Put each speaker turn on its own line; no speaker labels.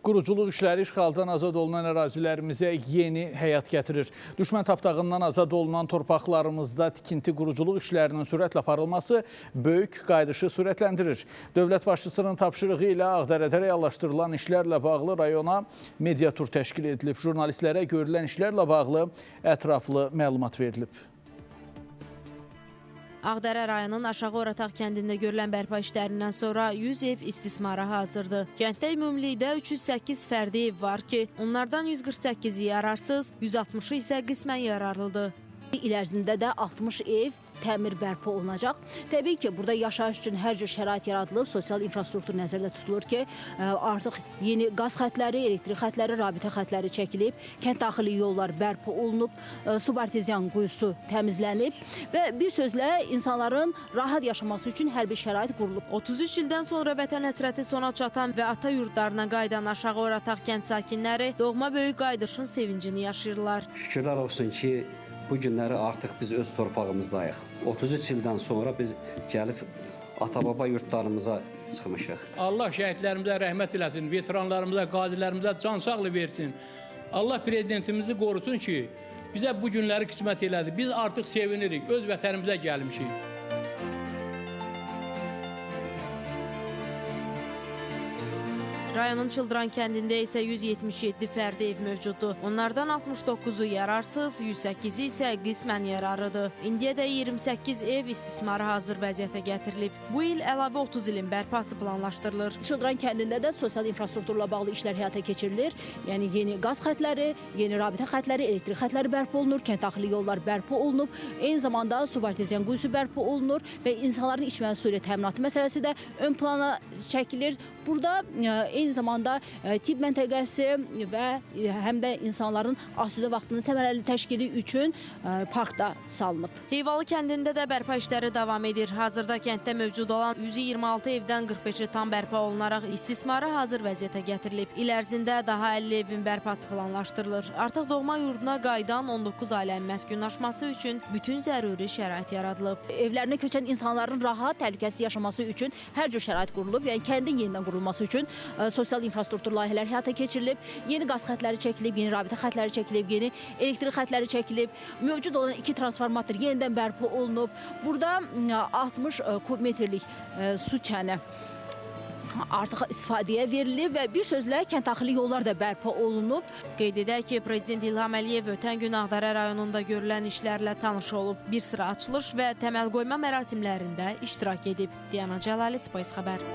Quruculuq işləri işğaldan azad olunan ərazilərimizə yeni həyat gətirir. Düşmən tapdağından azad olunan torpaqlarımızda tikinti quruculuq işlərinin sürətlə aparılması böyük qayıdışı sürətləndirir. Dövlət başçısının tapşırığı ilə Ağdərədə reallaşdırılan işlərlə bağlı rayona media tur təşkil edilib. Jurnalistlərə görülən işlərlə bağlı ətraflı məlumat verilib.
Ağdərə rayonunun Aşağı Orataq kəndində görülən bərpa işlərindən sonra 100 ev istismara hazırdır. Kənddə ümumilikdə 308 fərdi ev var ki, onlardan 148-i yararsız, 160-ı isə qismən yararlıdır.
İl ərzində də 60 ev təmir bərpa olunacaq. Təbii ki, burada yaşayış üçün hər cür şərait yaradılıb, sosial infrastruktur nəzərdə tutulur ki, artıq yeni qaz xətləri, elektrik xətləri, rabitə xətləri çəkilib, kənd daxili yollar bərpa olunub, subartezian quyusu təmizlənib və bir sözlə insanların rahat yaşaması üçün hər bir şərait qurulub.
33 ildən sonra vətən həsrəti sona çatan və ata yurdlarına qayıdan Aşağı Orataq kənd sakinləri doğma böyük qayıdışın sevincini yaşayırlar.
Şükürlər olsun ki, bu günləri artıq biz öz torpağımızdayıq. 33 ildən sonra biz gəlib ata-baba yurtlarımıza çıxmışıq.
Allah şəhidlərimizə rəhmət eləsin, veteranlarımıza, qazilərimizə can sağlığı versin. Allah prezidentimizi qorusun ki, bizə bu günləri qismət elədi. Biz artıq sevinirik, öz vətənimizə gəlmişik.
Rayonun Çıldıran kəndində isə 177 fərdi ev mövcuddur. Onlardan 69-u yararsız, 108-i isə qismən yararlıdır. İndiyə də 28 ev istismara hazır vəziyyətə gətirilib. Bu il əlavə 30 ilin bərpası planlaşdırılır.
Çıldıran kəndində də sosial infrastrukturla bağlı işlər həyata keçirilir. Yəni yeni qaz xətləri, yeni rabitə xətləri, elektrik xətləri bərpa olunur, kənd daxili yollar bərpa olunub. Eyni zamanda subartezian quyusu bərpa olunur və insanların içməli su ilə təminatı məsələsi də ön plana çəkilir. Burada eyni zamanda tibb məntəqəsi və həm də insanların asudə vaxtının səmərəli təşkili üçün park da salınıb.
Heyvalı kəndində də bərpa işləri davam edir. Hazırda kənddə mövcud olan 126 evdən 45-i tam bərpa olunaraq istismara hazır vəziyyətə gətirilib. İl ərzində daha 50 evin bərpası planlaşdırılır. Artıq doğma yurduna qayıdan 19 ailənin məskunlaşması üçün bütün zəruri şərait yaradılıb.
Evlərinə köçən insanların rahat, təhlükəsiz yaşaması üçün hər cür şərait qurulub. Yəni kəndin yenidən qurulması üçün sosial infrastruktur layihələri həyata keçirilib, yeni qaz xətləri çəkilib, yeni rabitə xətləri çəkilib, yeni elektrik xətləri çəkilib, mövcud olan 2 transformator yenidən bərpa olunub. Burada 60 kubmetrlik su çəni artıq istifadəyə verilib və bir sözlə kənd daxili yollar da bərpa olunub.
Qeyd edək ki, Prezident İlham Əliyev ötən gün Ağdərə rayonunda görülən işlərlə tanış olub. Bir sıra açılış və təməl qoyma mərasimlərində iştirak edib. Diana Cəlali, Spice xəbər.